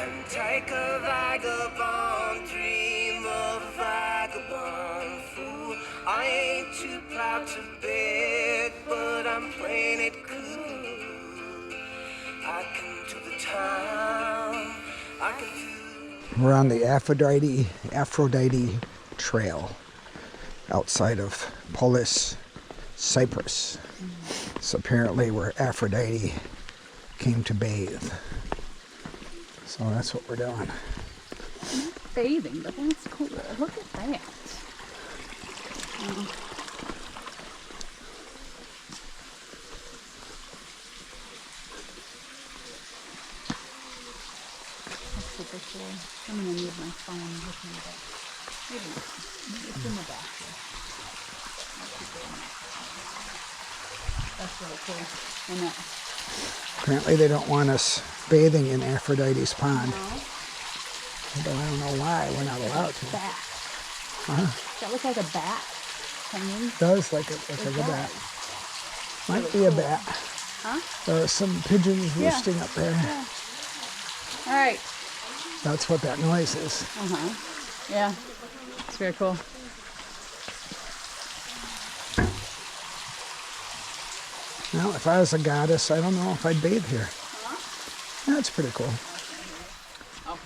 and take a vagabond, dream of a vagabond fool. I ain't too proud to beg, but I'm playing it cool. I can do the time, I can do. We're on the Aphrodite Trail outside of Polis, Cyprus. So apparently where Aphrodite came to bathe. So that's what we're doing. Not bathing, but that's cool. Look at that. That's super cool. I'm gonna need my phone with me, but maybe it's in the back here. That's really cool. I know. Apparently they don't want us bathing in Aphrodite's pond. No. But I don't know why we're not allowed to. Bat. Huh? Does that look like a bat hanging? It does look like a bat. Might Really be a cool. bat. Huh? There are some pigeons roosting up there. Yeah. All right. That's what that noise is. Yeah. It's very cool. Well, if I was a goddess, I don't know if I'd bathe here. That's pretty cool. Oh.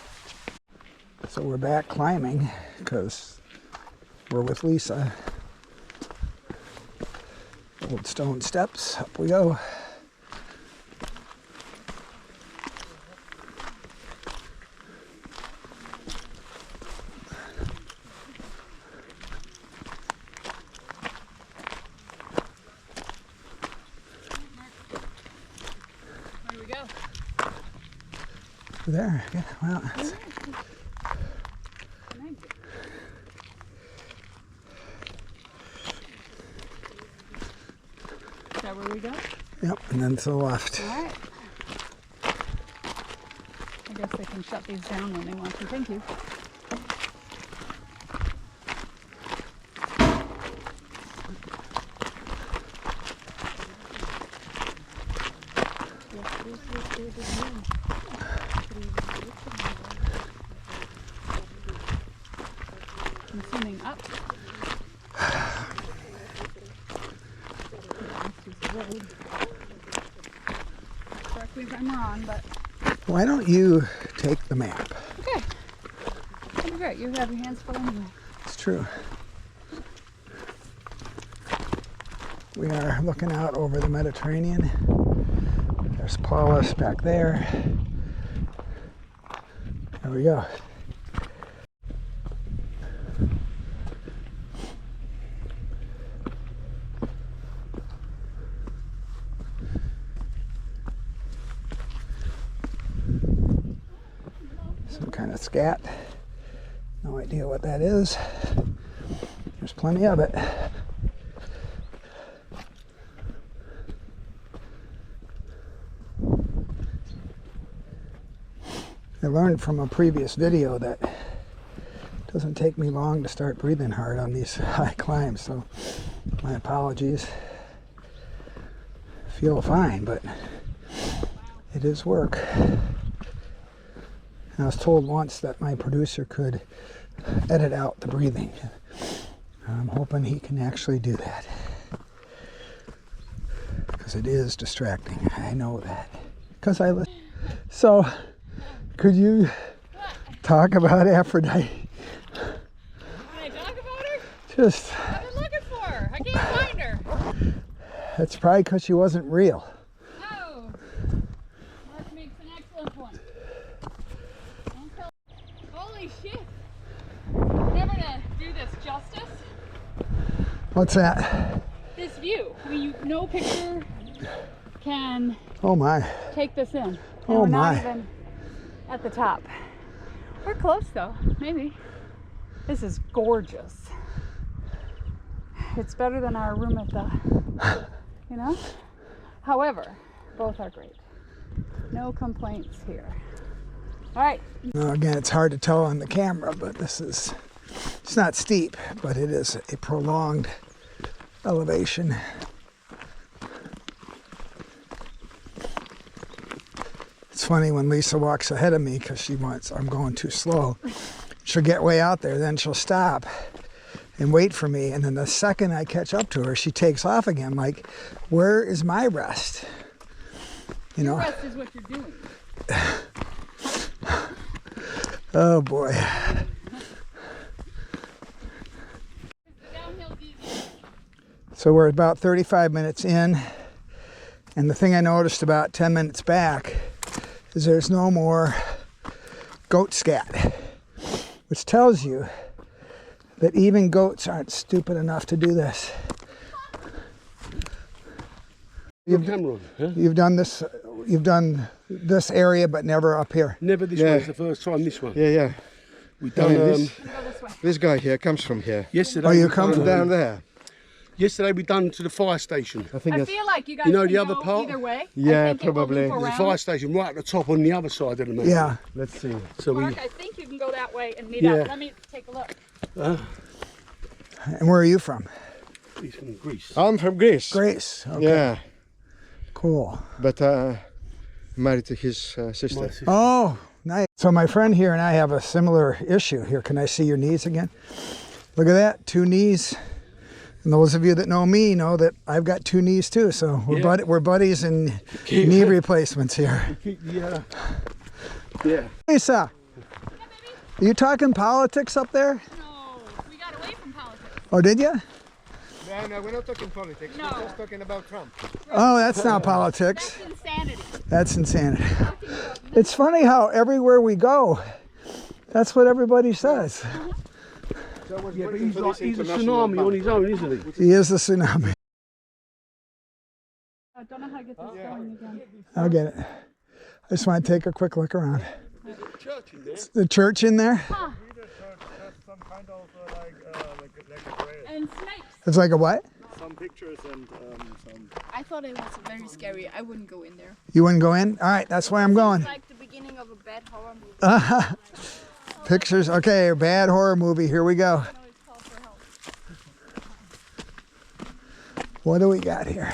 So we're back climbing because we're with Lisa. Old stone steps, up we go. Here we go. There, yeah, well, that's, Is that where we go? yep, and then to the left. All right. I guess they can shut these down when they want to. Thank you. Consuming up. Correct me if I'm wrong, but Why don't you take the map? okay. That'd be great. You have your hands full anyway. It's true. We are looking out over the Mediterranean. There's Polis back there. There we go. Some kind of scat. No idea what that is. There's plenty of it. I learned from a previous video that it doesn't take me long to start breathing hard on these high climbs, so my apologies. Feel fine, but it is work. I was told once that my producer could edit out the breathing. I'm hoping he can actually do that, because it is distracting. I know that, because I listen. So, could you talk about Aphrodite? Can I talk about her? Just, I've been looking for her. I can't find her. it's probably because she wasn't real. Oh. Mark makes an excellent point. Don't tell. Holy shit. Never to do this justice. What's that? This view. I mean, no picture can Oh my. take this in. And Oh we're my. not even at the top. We're close though, maybe. This is gorgeous. It's better than our room at the, you know? However, both are great. No complaints here. All right. Now again, it's hard to tell on the camera, but it's not steep, but it is a prolonged elevation. It's funny when Lisa walks ahead of me because I'm going too slow. She'll get way out there, then she'll stop and wait for me. And then the second I catch up to her, she takes off again. Like, where is my rest? You know? Your rest is what you're doing. Oh boy. So we're about 35 minutes in. And the thing I noticed about 10 minutes back is there's no more goat scat, which tells you that even goats aren't stupid enough to do this. You've done this area, but never up here. Never this one. It's the first time this one. Yeah. We've done this guy here comes from here. yesterday. Oh, you come from down there. Yesterday we done to the fire station. I think I that's feel like you guys You know can the other go part? either way. Yeah, I think it will probably. loop The around. fire station right at the top on the other side of the mountain. Yeah. let's see. So we. Mark, I think you can go that way and meet Yeah. up. Let me take a look. And where are you from? He's from Greece. I'm from Greece. Grace. Okay. Yeah, Cool. but married to his sister. My sister. Oh, nice. So my friend here and I have a similar issue here. Can I see your knees again? Look at that, 2 knees. And those of you that know me know that I've got 2 knees too. So we're buddies in knee replacements here. Yeah. Lisa, are you talking politics up there? No, we got away from politics. Oh, did you? No, we're not talking politics. No. We're just talking about Trump. Oh, that's not politics. That's insanity. That's insanity. Talking about It's funny how everywhere we go, that's what everybody says. Yeah, but he's a tsunami on his own, isn't he? He is the tsunami. I don't know how to get this going again. I'll get it. I just want to take a quick look around. Church in there. The church in there? Huh. Some kind of like a trail. And snakes. It's like a what? Some pictures and some. I thought it was very scary. I wouldn't go in there. You wouldn't go in? All right, that's why I'm going. It's like the beginning of a bad horror movie. Pictures. Okay, bad horror movie. Here we go. What do we got here?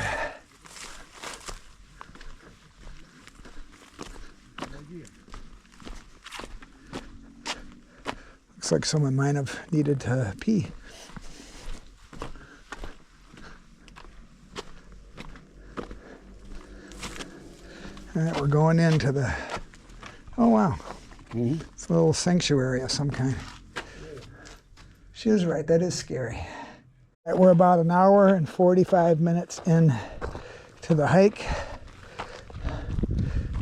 Looks like someone might have needed to pee. All right, we're going into the, oh wow. It's a little sanctuary of some kind. She was right, that is scary. All right, we're about an hour and 45 minutes in to the hike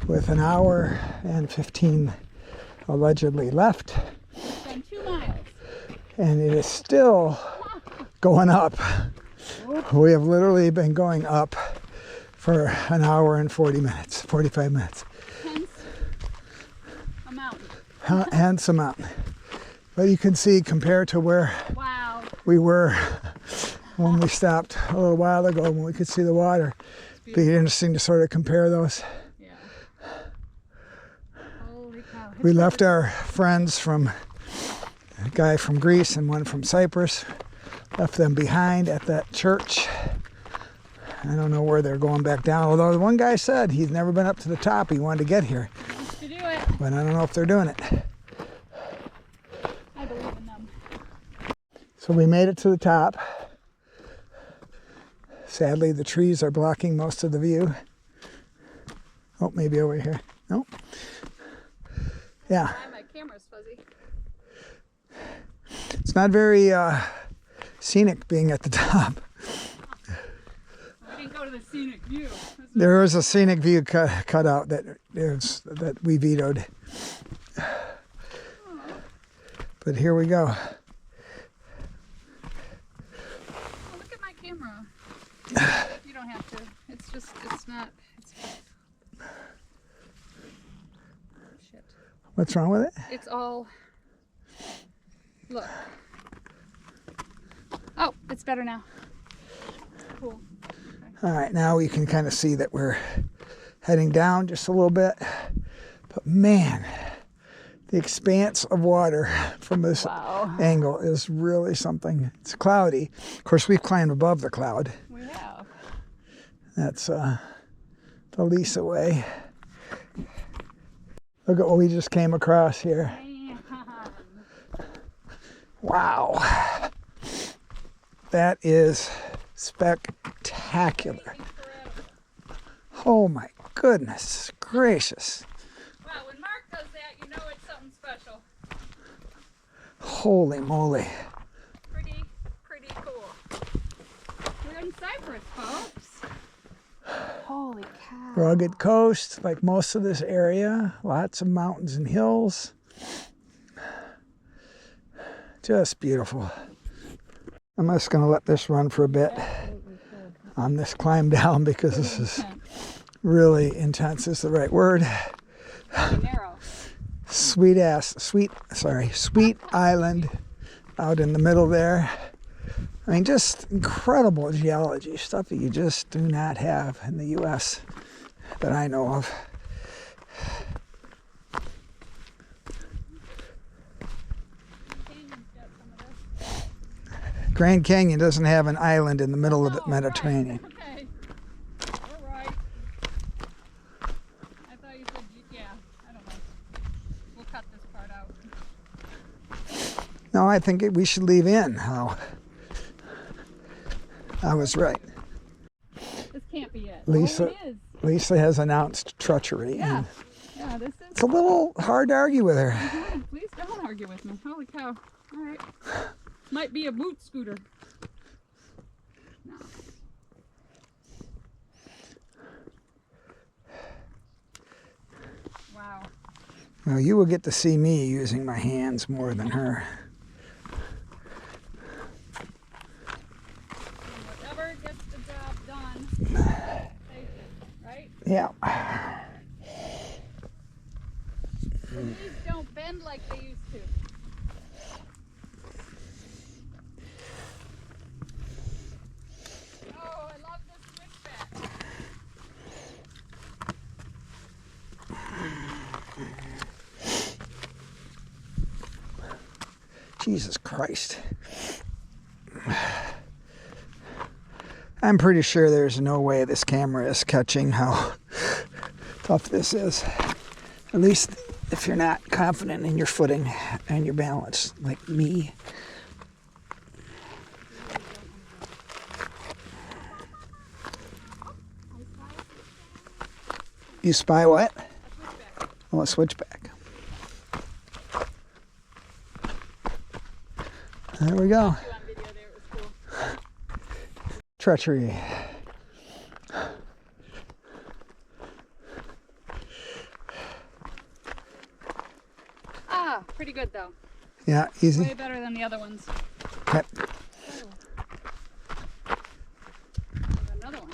with an hour and 15 allegedly left. Then 2 miles. And it is still going up. We have literally been going up for an hour and 45 minutes. Hence a mountain. Hence a mountain. But you can see compared to where Wow. we were when we stopped a little while ago when we could see the water. It'd be interesting to sort of compare those. Yeah. Holy cow. We left our friends from, a guy from Greece and one from Cyprus, left them behind at that church. I don't know where they're going back down, although the one guy said he's never been up to the top. He wanted to get here, To do it. but I don't know if they're doing it. I believe in them. So we made it to the top. Sadly, the trees are blocking most of the view. Oh, maybe over here. Nope. Yeah, My camera's fuzzy. it's not very scenic being at the top. We didn't go to the scenic view. There is a scenic view cut out that we vetoed. But here we go. Oh, look at my camera. You don't have to. It's not. Shit. What's wrong with it? It's all. Look. Oh, it's better now. Cool. All right, now we can kind of see that we're heading down just a little bit. But man, the expanse of water from this Wow. angle is really something. It's cloudy. Of course, we've climbed above the cloud. We have. That's the Lisa way. Look at what we just came across here. Wow. That is spectacular. Oh my goodness gracious. Wow, when Mark does that, you know it's something special. Holy moly. Pretty cool. We're in Cyprus, folks. Holy cow. Rugged coast, like most of this area. Lots of mountains and hills. Just beautiful. I'm just going to let this run for a bit on this climb down because this is really intense is the right word. Narrow. Sweet island out in the middle there. I mean, just incredible geology, stuff that you just do not have in the U.S. that I know of. Grand Canyon doesn't have an island in the middle of the Mediterranean. Okay. All right. I thought you said, yeah, I don't know. We'll cut this part out. No, I think we should leave in. Oh, I was right. This can't be it. Lisa, Oh, it is. Lisa has announced treachery. Yeah. And Yeah, this is. it's a little hard to argue with her. Please don't argue with me. Holy cow. All right. Might be a boot scooter. No. Wow. Well, you will get to see me using my hands more than her. Whatever gets the job done. Safety, right? Yeah. These don't bend like they used to. Oh, I love this switchback. Jesus Christ. I'm pretty sure there's no way this camera is catching how tough this is. At least if you're not confident in your footing and your balance, like me. You spy what? Oh, a switchback. There we go. Treachery. Ah, pretty good though. Yeah, easy. Way better than the other ones. Okay. Another one.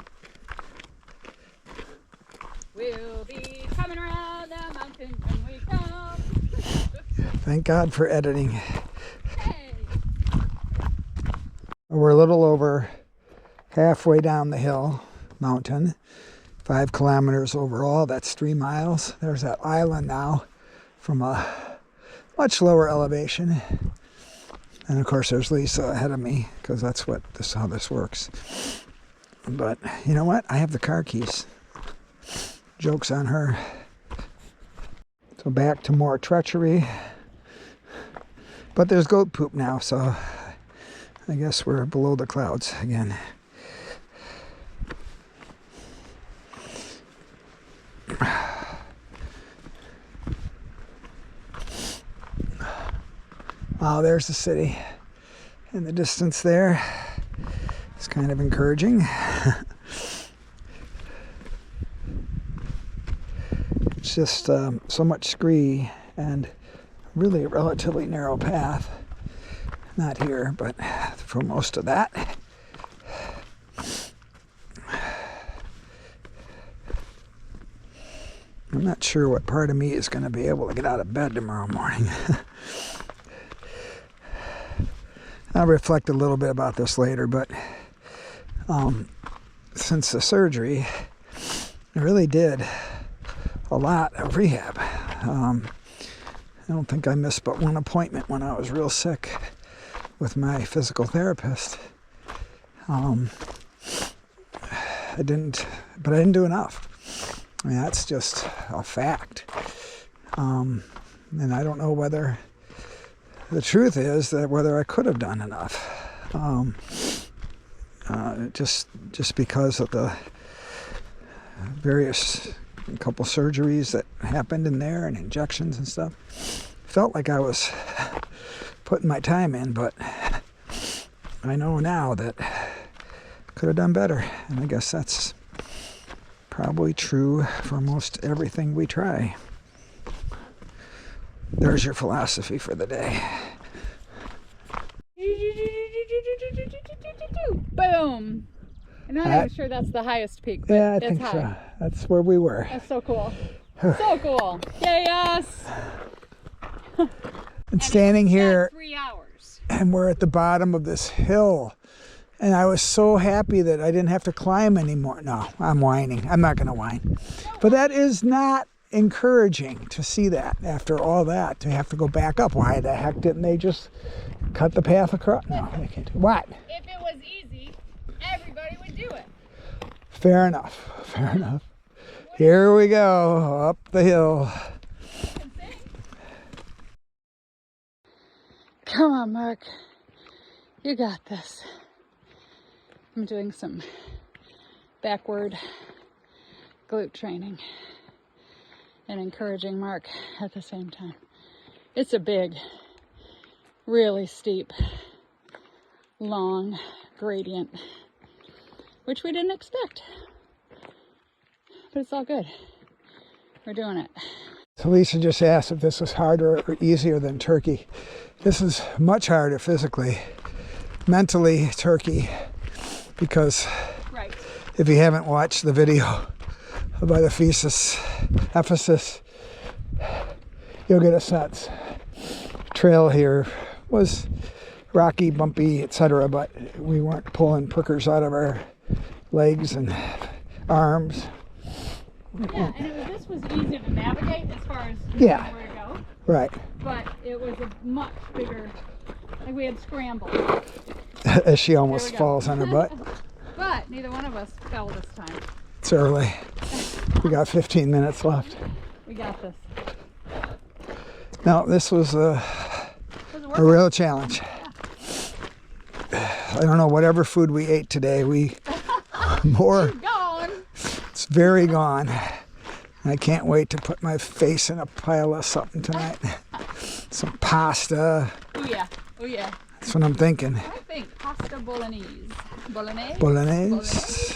We'll be coming around the mountain when we come. Thank God for editing. Hey. We're a little over halfway down the hill mountain. 5 kilometers overall. That's 3 miles. There's that island now from a much lower elevation. And of course there's Lisa ahead of me because that's how this works. But you know what? I have the car keys. Joke's on her. So back to more treachery. But there's goat poop now, so I guess we're below the clouds again. Oh, there's the city in the distance there. It's kind of encouraging. It's just so much scree and really a relatively narrow path. Not here, but for most of that. I'm not sure what part of me is going to be able to get out of bed tomorrow morning. I'll reflect a little bit about this later, but since the surgery, I really did a lot of rehab. I don't think I missed but one appointment when I was real sick with my physical therapist. I didn't do enough. I mean, that's just a fact. And I don't know whether, the truth is that whether I could have done enough. Just because of the various couple surgeries that happened in there and injections and stuff. Felt like I was putting my time in, but I know now that could have done better. And I guess that's probably true for most everything we try. There's your philosophy for the day. Boom! I'm not even sure that's the highest peak, but Yeah, I it's think high. so. That's where we were. That's so cool. So cool. Yay, us! And standing here, 3 hours. and we're at the bottom of this hill. And I was so happy that I didn't have to climb anymore. No, I'm whining. I'm not going to whine. But that is not encouraging to see that after all that, to have to go back up. Why the heck didn't they just cut the path across? No, they can't. What? If it was easy, everybody would do it. Fair enough. Fair enough. Here we go, up the hill. Come on, Mark. You got this. I'm doing some backward glute training and encouraging Mark at the same time. It's a big, really steep, long gradient, which we didn't expect. But it's all good. We're doing it. So Lisa just asked if this was harder or easier than Turkey. This is much harder physically. Mentally, Turkey, because Right. if you haven't watched the video about Ephesus, you'll get a sense. Trail here was rocky, bumpy, etc., but we weren't pulling prickers out of our legs and arms. Yeah, and this was easy to navigate as far as Yeah. where to go. Right. But it was a much bigger, like we had scrambled. As she There almost we go. falls on her butt. But neither one of us fell this time. It's early. We got 15 minutes left. We got this. No, this was a real challenge. I don't know, whatever food we ate today, Gone. it's very gone. I can't wait to put my face in a pile of something tonight. Some pasta. Oh yeah. Oh yeah. That's what I'm thinking. I think pasta bolognese. Bolognese? Bolognese.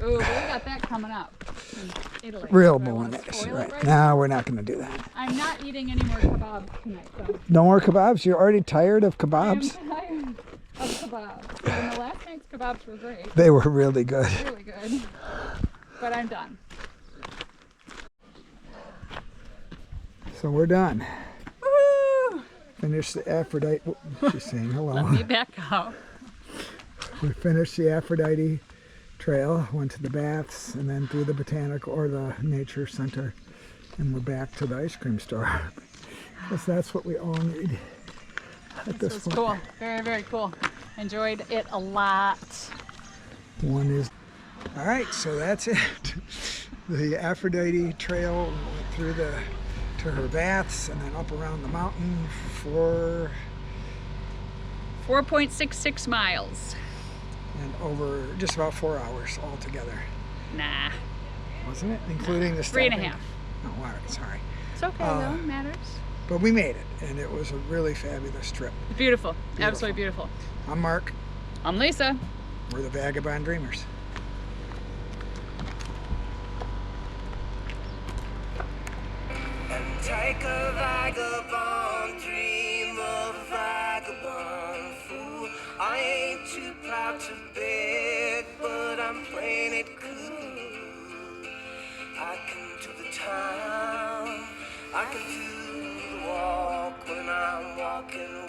Ooh, we got that coming up in Italy. Real Do I wanna bolognese, spoil it right? now? No, we're not going to do that. I'm not eating any more kebabs tonight, though. No more kebabs? You're already tired of I am kebabs? tired of kebabs. And the last night's kebabs were great. They were really good. Really good. But I'm done. So we're done. Woo! Finished the Aphrodite. She's saying hello. Let me back out. We finished the Aphrodite Trail, went to the baths, and then through the botanical or the nature center, and we're back to the ice cream store. Because that's what we all need at This this was point. cool. Very, very cool. Enjoyed it a lot. One is. All right, so that's it. The Aphrodite Trail went through to her baths and then up around the mountain for 4.66 miles. and over just about 4 hours altogether, Nah. wasn't it? Including the 3.5. stopping. Oh, all right, sorry. It's okay though. Matters. But we made it, and it was a really fabulous trip. Beautiful. Absolutely beautiful. I'm Mark. I'm Lisa. We're the Vagabond Dreamers. And take a vagabond, dream of a vagabond fool. I ain't too proud to beg, but I'm playing it cool. I can do the time, I can do the walk when I'm walking